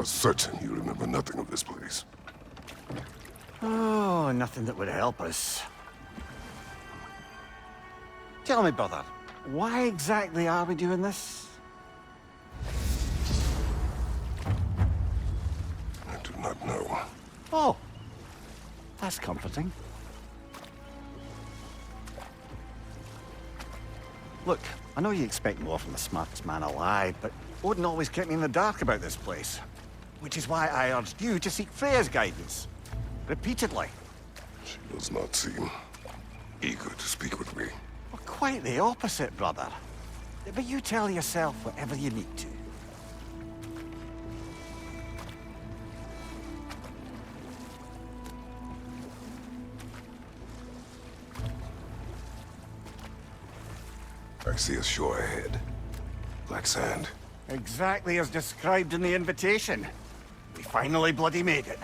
certain you remember nothing of this place. Oh, nothing that would help us. Tell me, brother, why exactly are we doing this? I do not know. Oh, that's comforting. Look, I know you expect more from the smartest man alive, but Odin always kept me in the dark about this place. Which is why I urged you to seek Freya's guidance. Repeatedly. She does not seem eager to speak with me. Well, quite the opposite, brother. But you tell yourself whatever you need to. I see a shore ahead. Black sand. Exactly as described in the invitation. We finally bloody made it.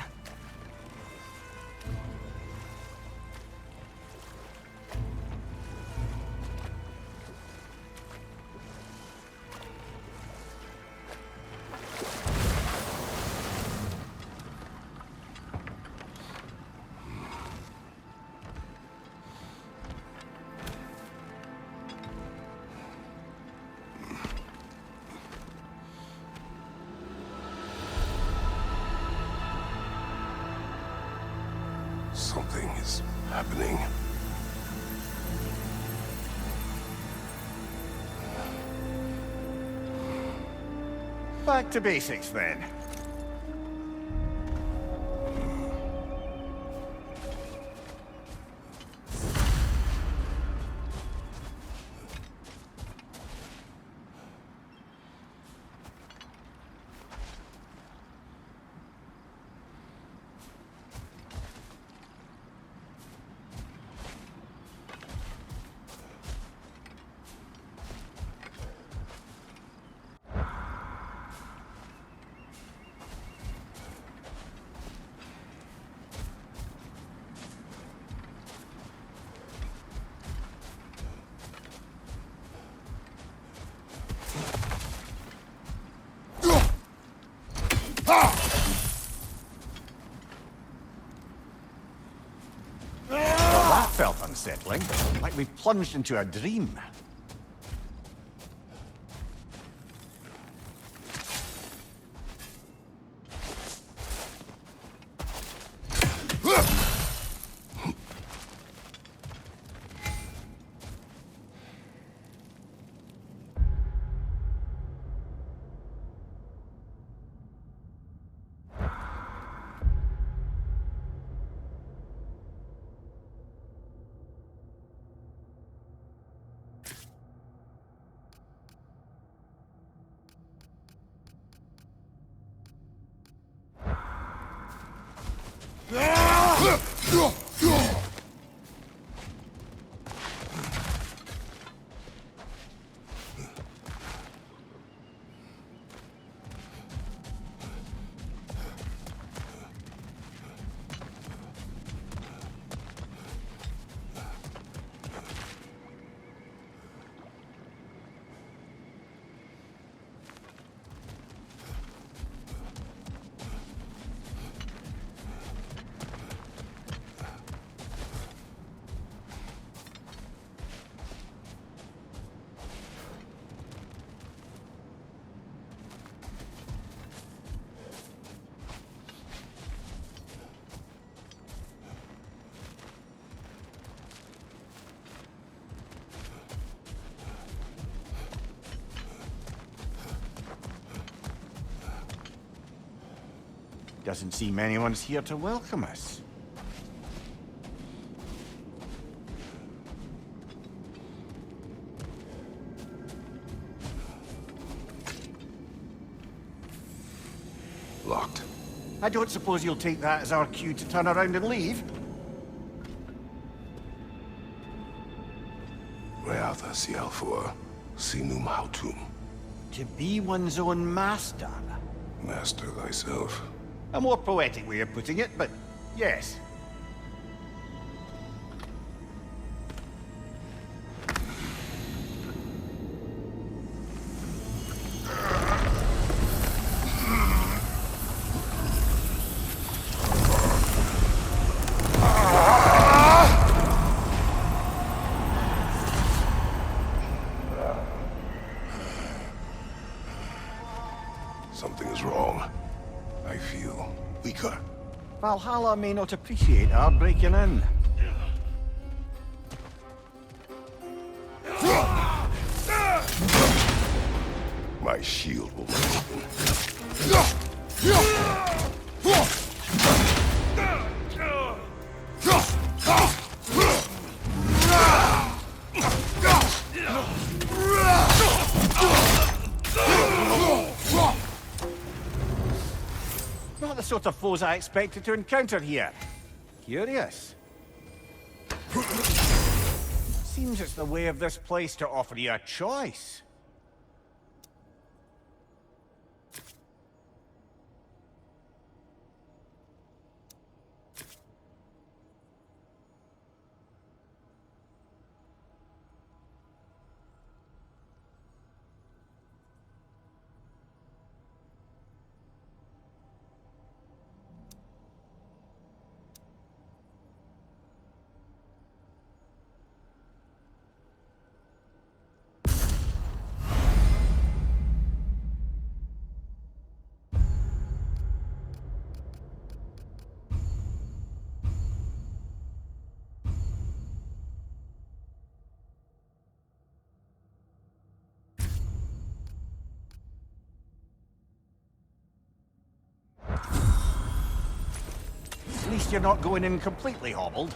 Something is happening. Back to basics, then. Well, that felt unsettling, like we plunged into a dream. Doesn't seem anyone's here to welcome us. Locked. I don't suppose you'll take that as our cue to turn around and leave? Reatha Sialfur, Sinum Hautum. To be one's own master. Master thyself. A more poetic way of putting it, but yes. Something is wrong. I feel weaker. Valhalla may not appreciate our breaking in. My shield will not open. Not the sort of foes I expected to encounter here. Curious. Seems it's the way of this place to offer you a choice. At least you're not going in completely hobbled.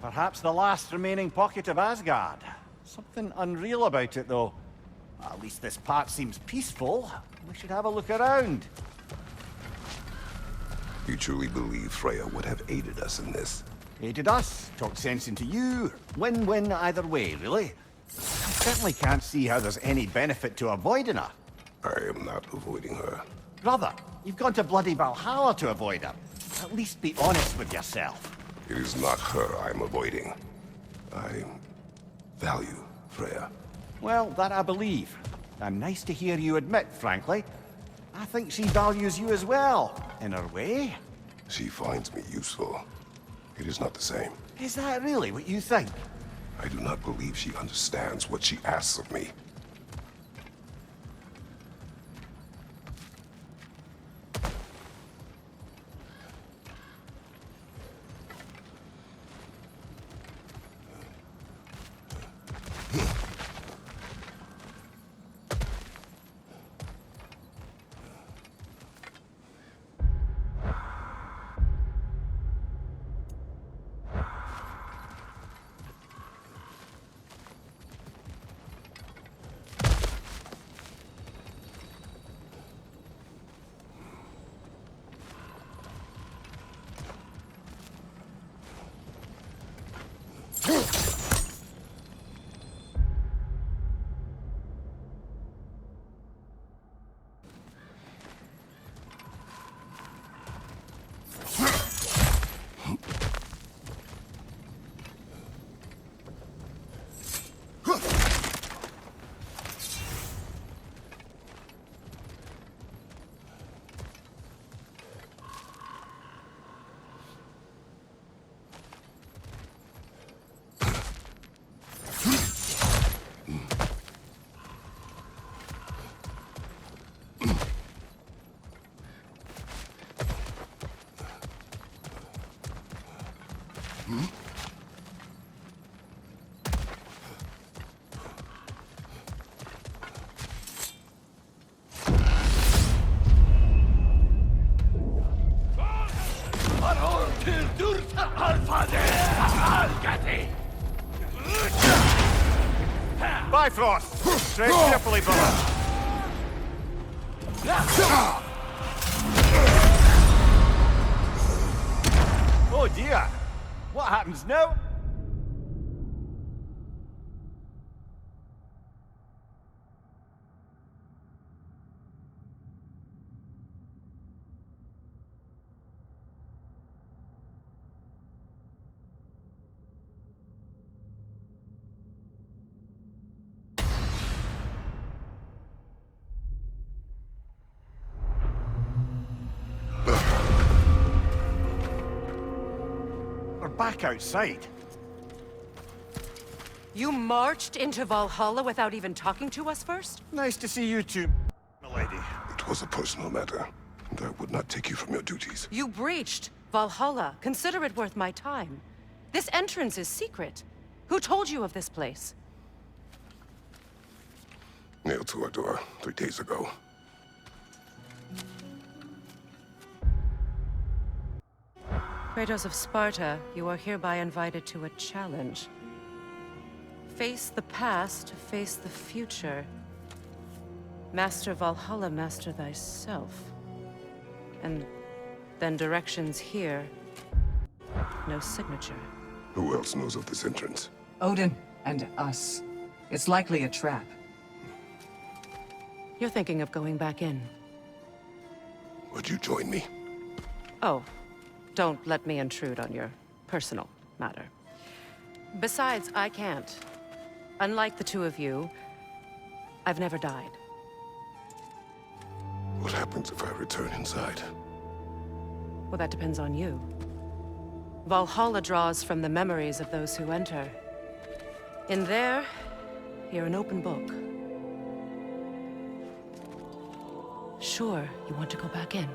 Perhaps the last remaining pocket of Asgard. Something unreal about it, though. At least this part seems peaceful. We should have a look around. You truly believe Freya would have aided us in this? Aided us, talked sense into you. Win-win either way, really. I certainly can't see how there's any benefit to avoiding her. I am not avoiding her. Brother, you've gone to bloody Valhalla to avoid her. At least be honest with yourself. It is not her I'm avoiding. I value Freya. Well, that I believe. And nice to hear you admit, frankly. I think she values you as well, in her way. She finds me useful. It is not the same. Is that really what you think? I do not believe she understands what she asks of me. Bifrost! Tread carefully, brother. Oh dear! What happens now? We're back outside. You marched into Valhalla without even talking to us first? Nice to see you two, milady. It was a personal matter, and I would not take you from your duties. You breached Valhalla. Consider it worth my time. This entrance is secret. Who told you of this place? Nailed to our door 3 days ago. Kratos of Sparta, you are hereby invited to a challenge. Face the past, face the future. Master Valhalla, master thyself. And then directions here. No signature. Who else knows of this entrance? Odin and us. It's likely a trap. You're thinking of going back in. Would you join me? Oh, don't let me intrude on your personal matter. Besides, I can't. Unlike the two of you, I've never died. What happens if I return inside? Well, that depends on you. Valhalla draws from the memories of those who enter. In there, you're an open book. Sure, you want to go back in.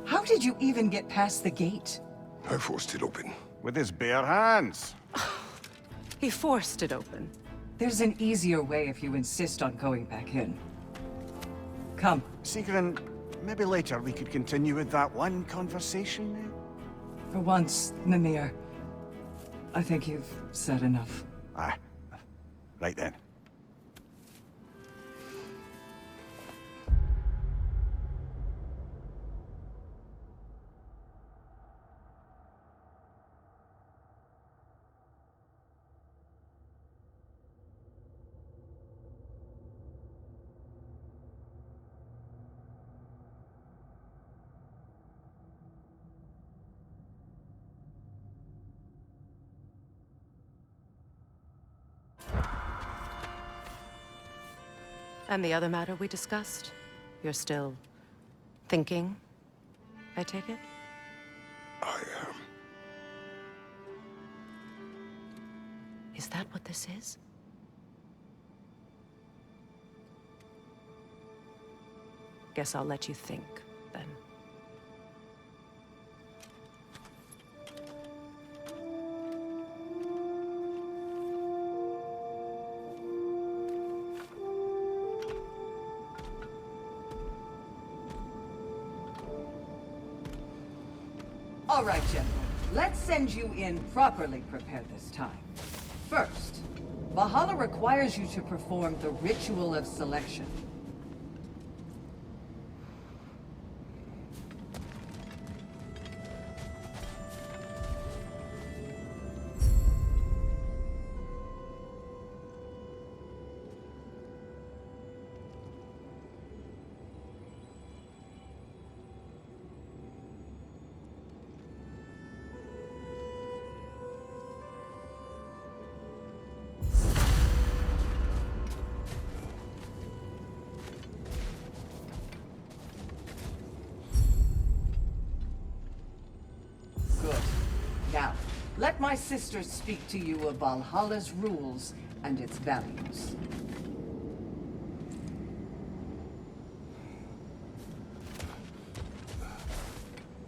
How did you even get past the gate? I forced it open. With his bare hands. He forced it open. There's an easier way if you insist on going back in. Come. Sigrun, maybe later we could continue with that one conversation. For once, Mimir, I think you've said enough. Aye. Right then. And the other matter we discussed? You're still thinking, I take it? I am. Is that what this is? Guess I'll let you think, then. All right, gentlemen. Let's send you in properly prepared this time. First, Valhalla requires you to perform the ritual of selection. Good. Now, let my sisters speak to you of Valhalla's rules and its values.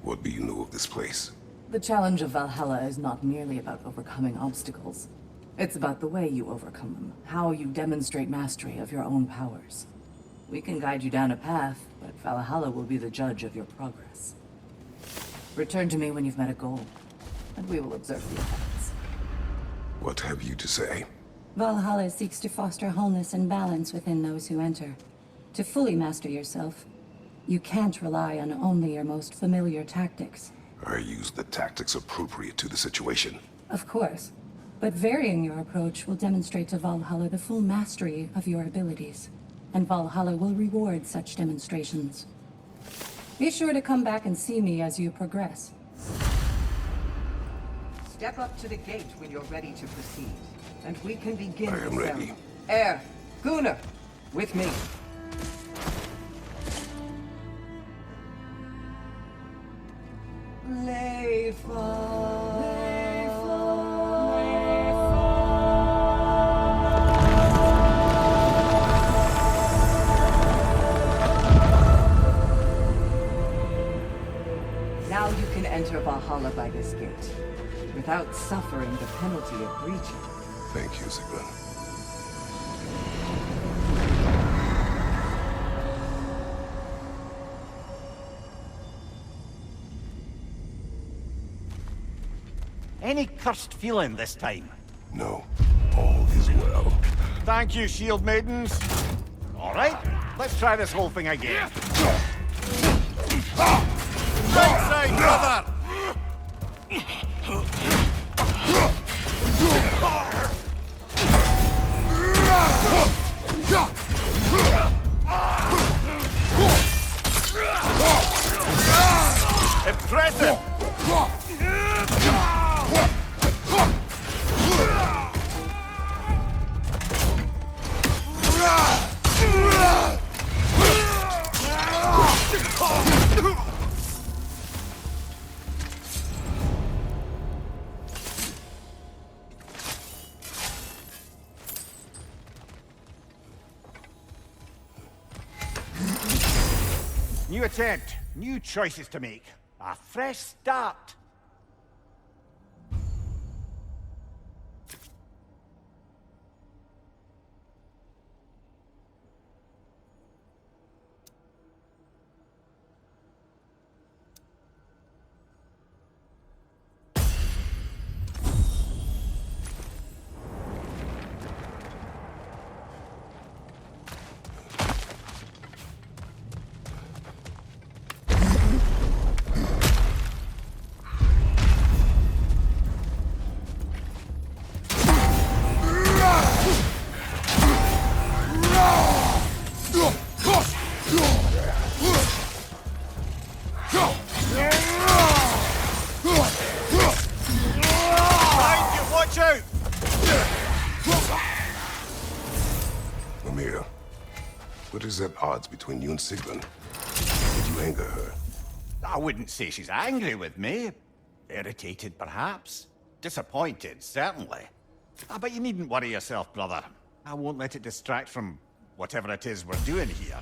What do you know of this place? The challenge of Valhalla is not merely about overcoming obstacles. It's about the way you overcome them, how you demonstrate mastery of your own powers. We can guide you down a path, but Valhalla will be the judge of your progress. Return to me when you've met a goal, and we will observe the effects. What have you to say? Valhalla seeks to foster wholeness and balance within those who enter. To fully master yourself, you can't rely on only your most familiar tactics. I use the tactics appropriate to the situation. Of course, but varying your approach will demonstrate to Valhalla the full mastery of your abilities, and Valhalla will reward such demonstrations. Be sure to come back and see me as you progress. Step up to the gate when you're ready to proceed, and we can begin I am the ready. ceremony. Air, Gunnar, with me. Now you can enter Valhalla by this gate, without suffering the penalty of breaching. Thank you, Sigrun. Any cursed feeling this time? No, all is well. Thank you, shield maidens. All right, let's try this whole thing again. Right side, brother! Impressive! New attempt, new choices to make. A fresh start. What is at odds between you and Sigrun? Did you anger her? I wouldn't say she's angry with me. Irritated, perhaps. Disappointed, certainly. But you needn't worry yourself, brother. I won't let it distract from whatever it is we're doing here.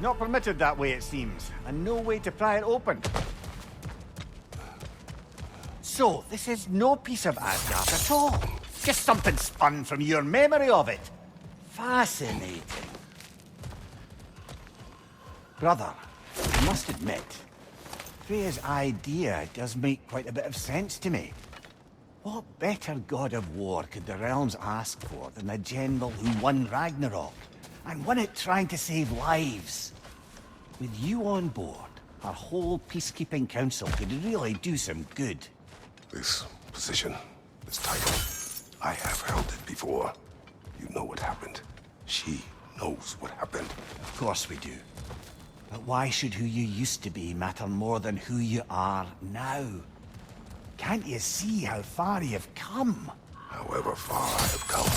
Not permitted that way, it seems, and no way to pry it open. So, this is no piece of Asgard at all. Just something spun from your memory of it. Fascinating. Brother, I must admit, Freya's idea does make quite a bit of sense to me. What better god of war could the realms ask for than a general who won Ragnorok, and won it trying to save lives? With you on board, our whole peacekeeping council could really do some good. This position, this title, I have held it before. You know what happened. She knows what happened. Of course we do. But why should who you used to be matter more than who you are now? Can't you see how far you've come? However far I have come,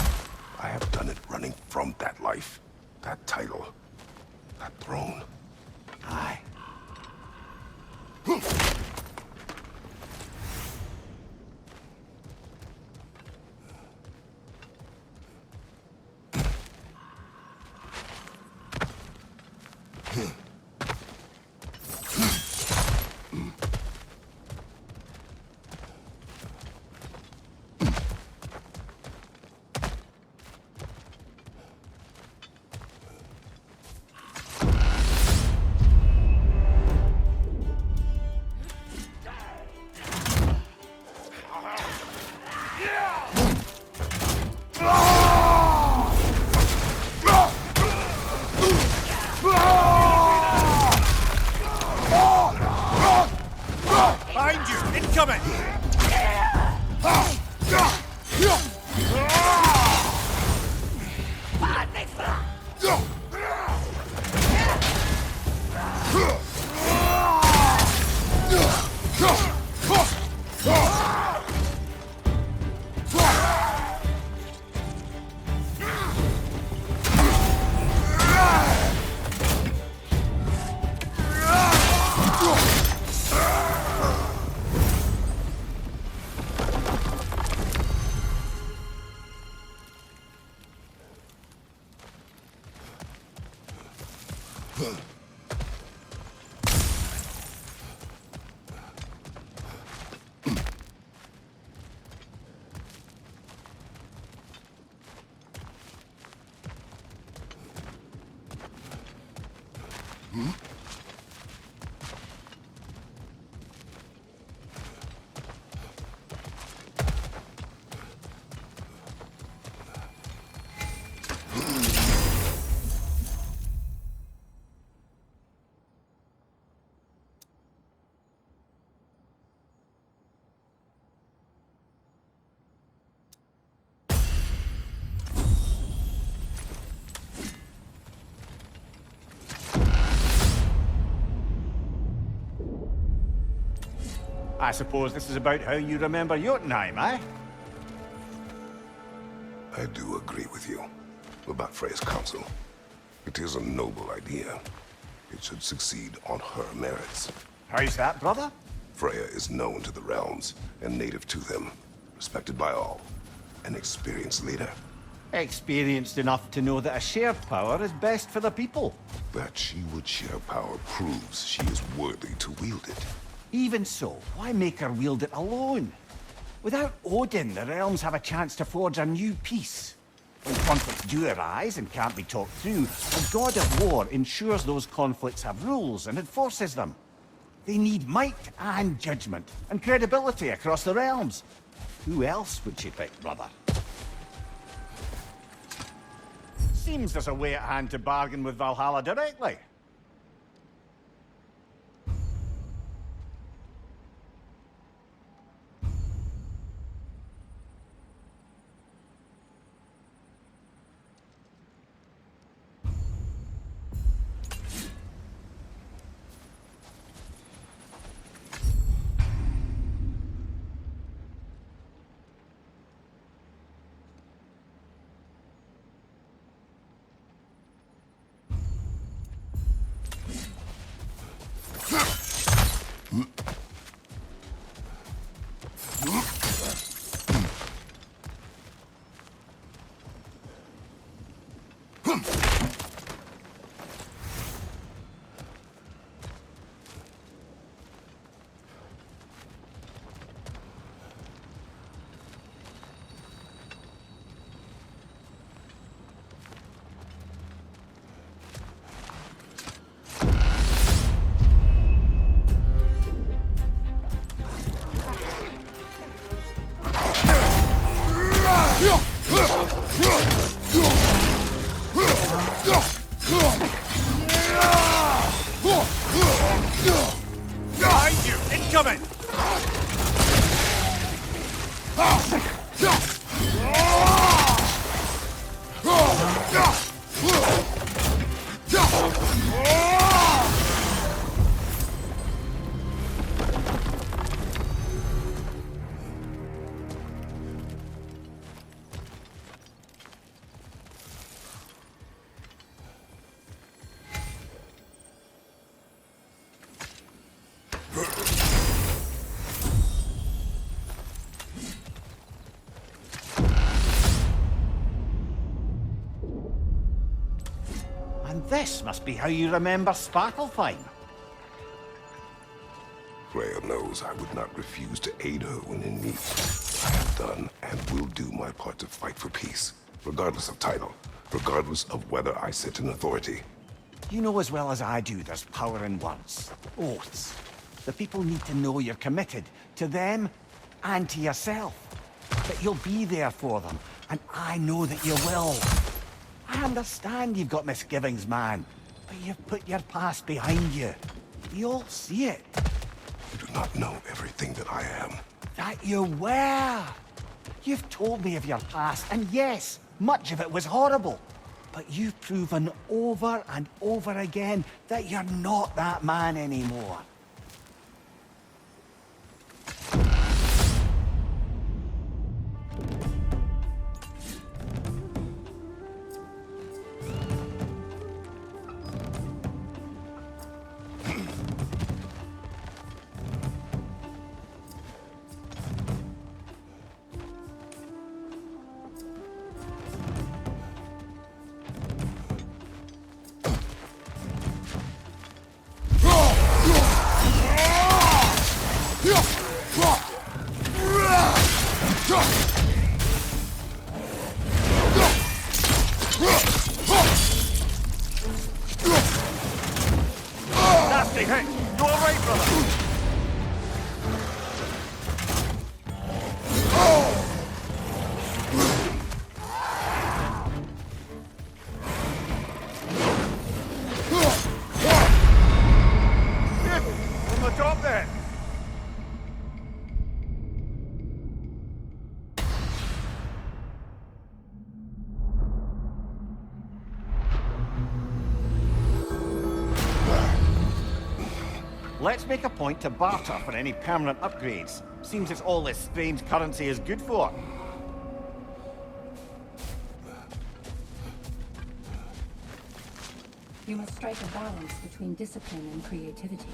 I have done it running from that life, that title, that throne. Aye. Behind you! Incoming! I suppose this is about how you remember Jotunheim, eh? I do agree with you about Freya's council. It is a noble idea. It should succeed on her merits. How's that, brother? Freya is known to the realms and native to them, respected by all. An experienced leader. Experienced enough to know that a shared power is best for the people. That she would share power proves she is worthy to wield it. Even so, why make her wield it alone? Without Odin, the realms have a chance to forge a new peace. When conflicts do arise and can't be talked through, the god of war ensures those conflicts have rules and enforces them. They need might and judgment, and credibility across the realms. Who else would she pick, brother? Seems there's a way at hand to bargain with Valhalla directly. Behind you! Incoming! And this must be how you remember Sparklefine. Freya knows I would not refuse to aid her when in need. I have done and will do my part to fight for peace, regardless of title, regardless of whether I sit in authority. You know as well as I do there's power in words. Oaths. The people need to know you're committed, to them and to yourself. That you'll be there for them, and I know that you will. I understand you've got misgivings, man, but you've put your past behind you. We all see it. You do not know everything that I am. That you were. You've told me of your past, and yes, much of it was horrible. But you've proven over and over again that you're not that man anymore. Nasty hit! You alright, brother? On the top there! Let's make a point to barter for any permanent upgrades. Seems it's all this strange currency is good for. You must strike a balance between discipline and creativity.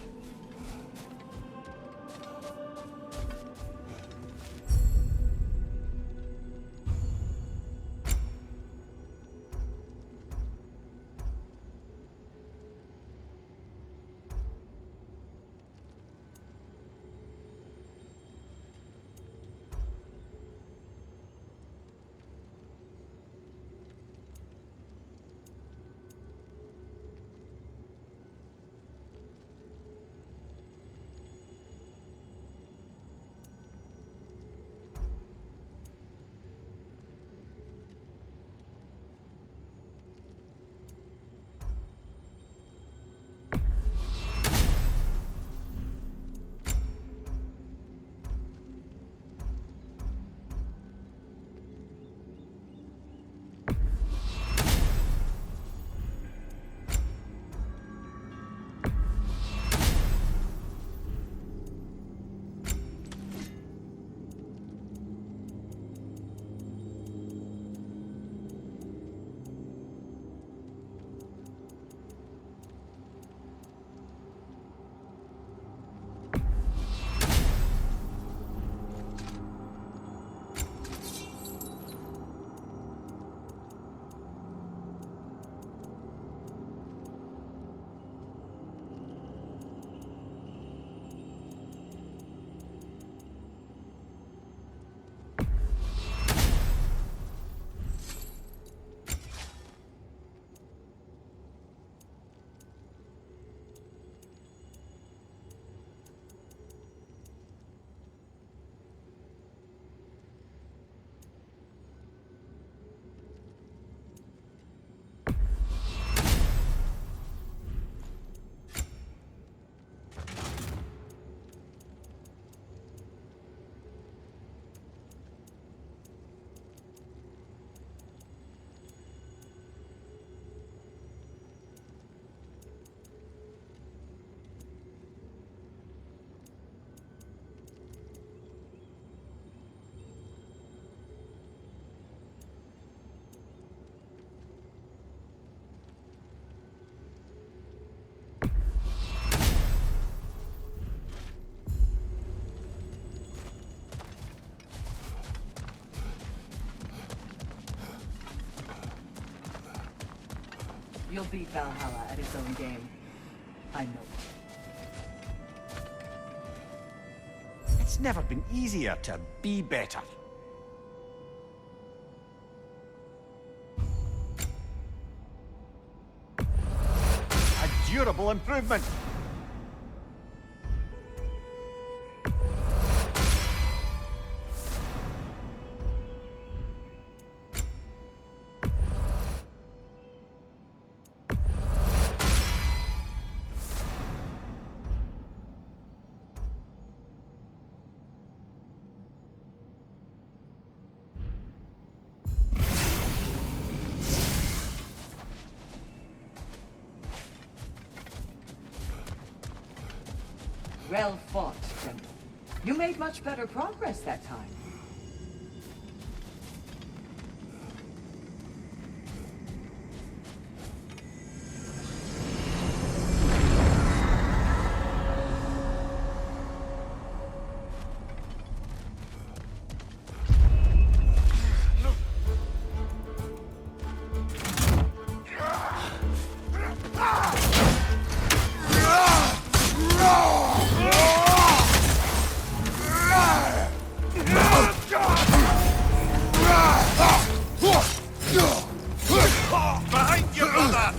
you'll beat Valhalla at its own game. I know it. It's never been easier to be better. A durable improvement. Well fought, General. You made much better progress that time. Behind you, brother!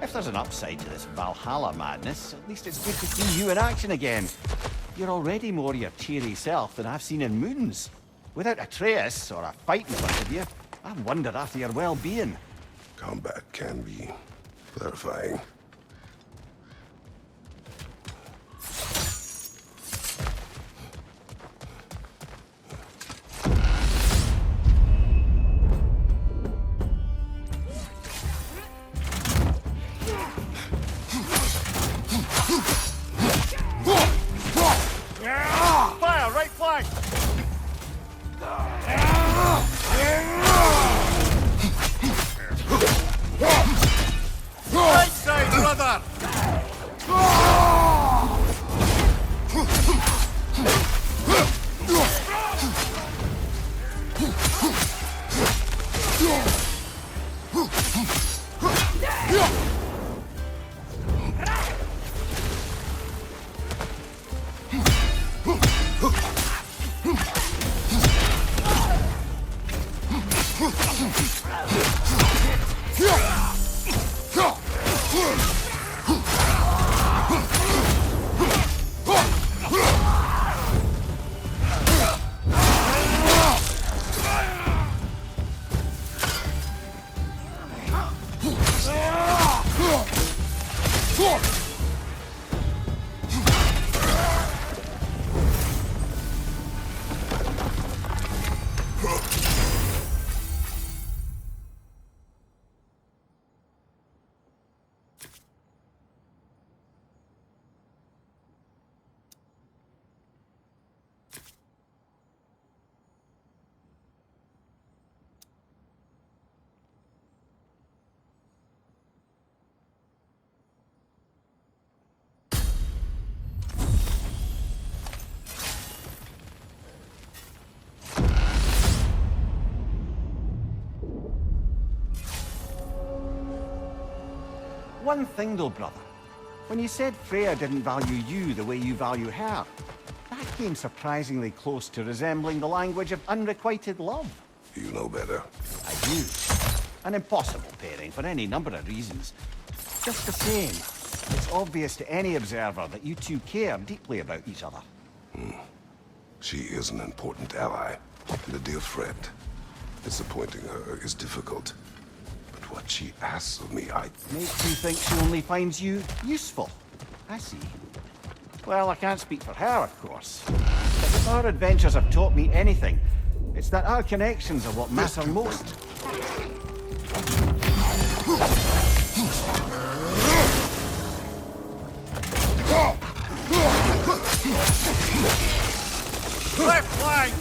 If there's an upside to this Valhalla madness, at least it's good to see you in action again. You're already more your cheery self than I've seen in moons. Without Atreus, or a fight in front of you, I wonder after your well-being. Combat can be clarifying. Fire, right flank! Right side, brother! One thing though, brother. When you said Freya didn't value you the way you value her, that came surprisingly close to resembling the language of unrequited love. You know better. I do. An impossible pairing for any number of reasons. Just the same, it's obvious to any observer that you two care deeply about each other. She is an important ally and a dear friend. Disappointing her is difficult. But what she asks of me, Makes you think she only finds you useful. I see. Well, I can't speak for her, of course. But if our adventures have taught me anything, it's that our connections are what matter most. Left flank!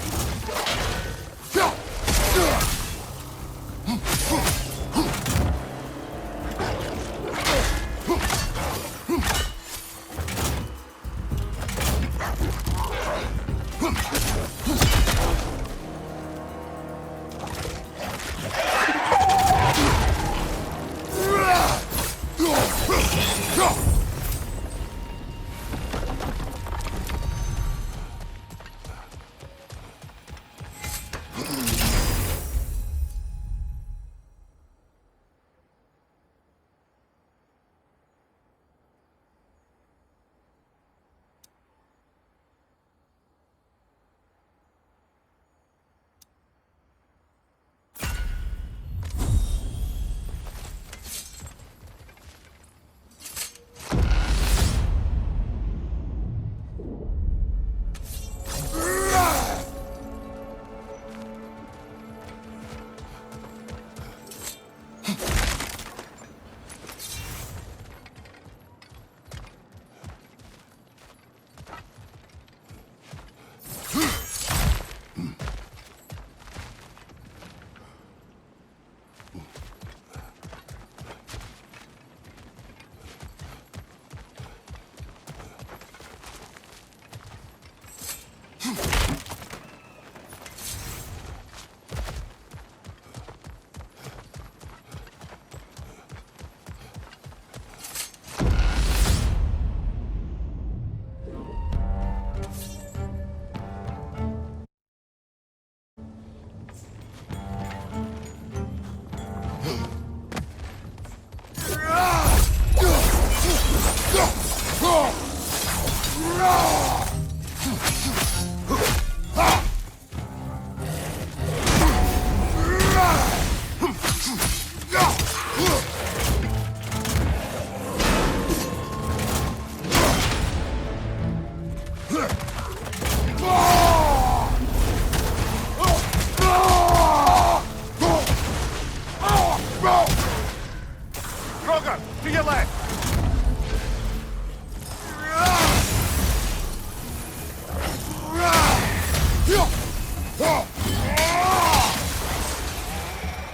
Roger, to your left!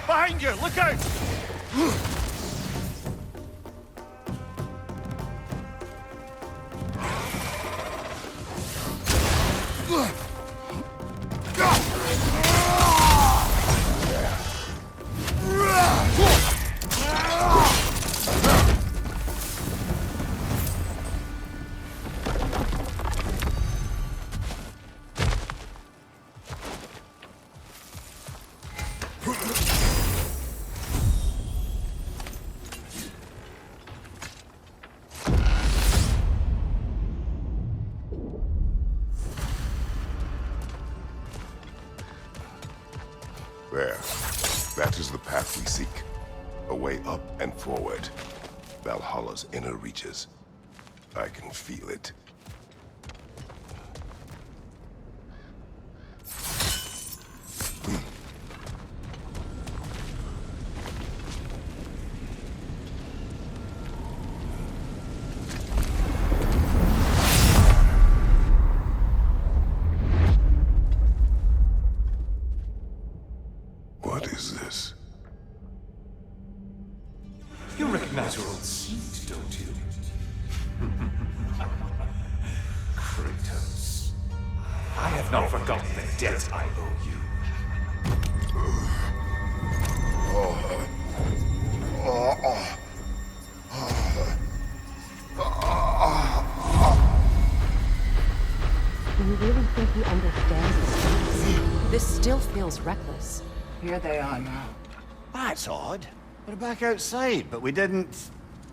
Behind you, look out! There. That is the path we seek. A way up and forward. Valhalla's inner reaches. I can feel it. What is this? You recognize your old seat, don't you? Kratos. I have not forgotten the debt I owe you. was reckless. Here they are now. That's odd. We're back outside, but we didn't...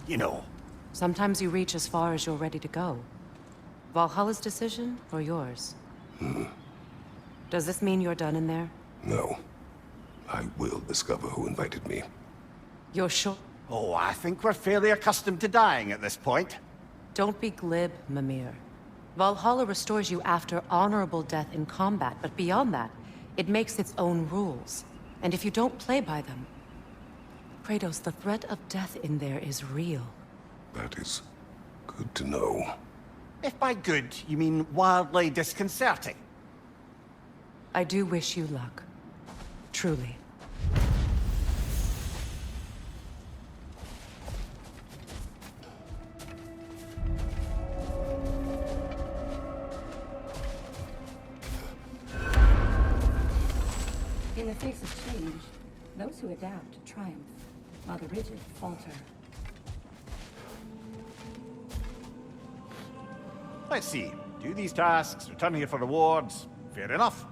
you know. Sometimes you reach as far as you're ready to go. Valhalla's decision, or yours? Does this mean you're done in there? No. I will discover who invited me. You're sure? Oh, I think we're fairly accustomed to dying at this point. Don't be glib, Mimir. Valhalla restores you after honorable death in combat, but beyond that, it makes its own rules. And if you don't play by them... Kratos, the threat of death in there is real. That is good to know. If by good, you mean wildly disconcerting. I do wish you luck. Truly. In the face of change, those who adapt triumph, while the rigid falter. Let's see. Do these tasks, return here for rewards. Fair enough.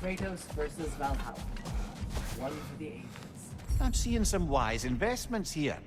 Kratos versus Valhalla. One for the ages. I'm seeing some wise investments here.